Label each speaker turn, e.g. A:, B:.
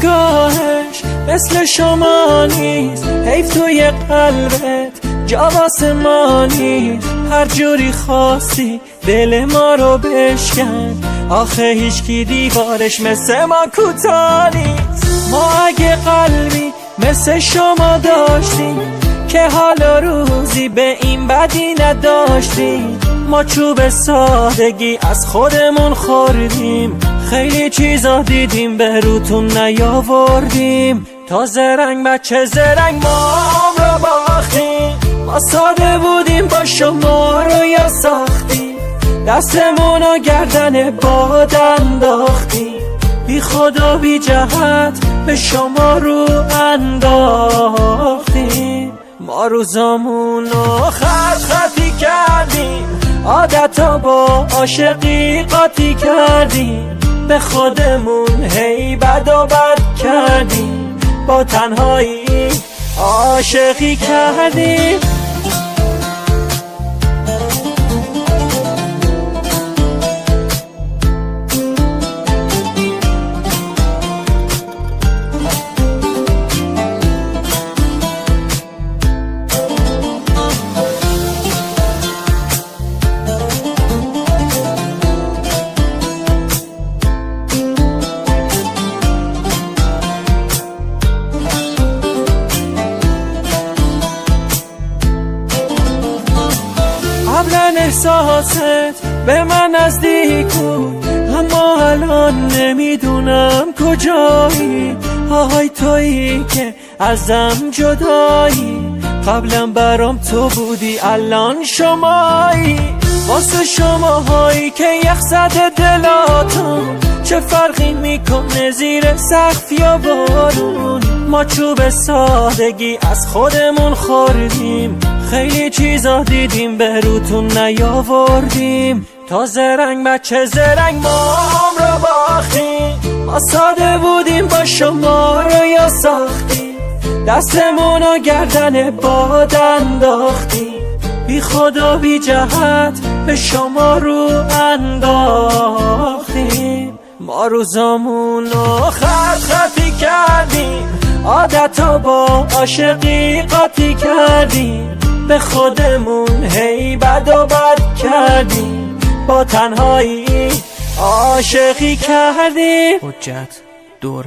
A: نگاهش مثل شما نیست، حیف توی قلبت جا واسه ما نیست. هر جوری خواستی دل ما رو بشکن، آخه هیچکی دیوارش مثل ما کوتاه نیست. ما اگه قلبی مثل شما داشتیم که حالا روزی به این بدی نداشتیم. ما چوب سادگی از خودمون خوردیم، خیلی چیزا دیدیم به روتون نیاوردیم. تا زرنگ بچه زرنگ ما رو باختیم، ما ساده بودیم با شما رو یا ساختیم. دستمون و گردن باد انداختیم، بی خدا بی جهت به شما رو انداختیم. ما روزامون رو خطی کردیم، عادتا با عاشقی قاطی کردیم. به خودمون هی بد و بد کردیم، با تنهایی عاشقی کردیم. قبلا احساست به من نزدیک بود، اما الان نمیدونم کجایی. آهای تویی که ازم جدایی، قبلا برام تو بودی الان شمایی. واسه شماهایی که یخ زده دلاتون، چه فرقی میکنه زیر سقف یا بارون. ما چوب سادگی از خودمون خوردیم، خیلی چیزا دیدیم به روتون نیاوردیم. تا زرنگ بچه زرنگ ما رو باختیم، ما ساده بودیم با شما رو یا ساختیم. دستمون و گردن باد انداختیم، بی خدا بی جهت به شما رو انداختیم. ما روزامون رو خطی کردیم، عادتا با عاشقی قاطی کردیم. به خودمون هی بد و بد کردیم، با تنهایی عاشقی کردیم.
B: حجت دور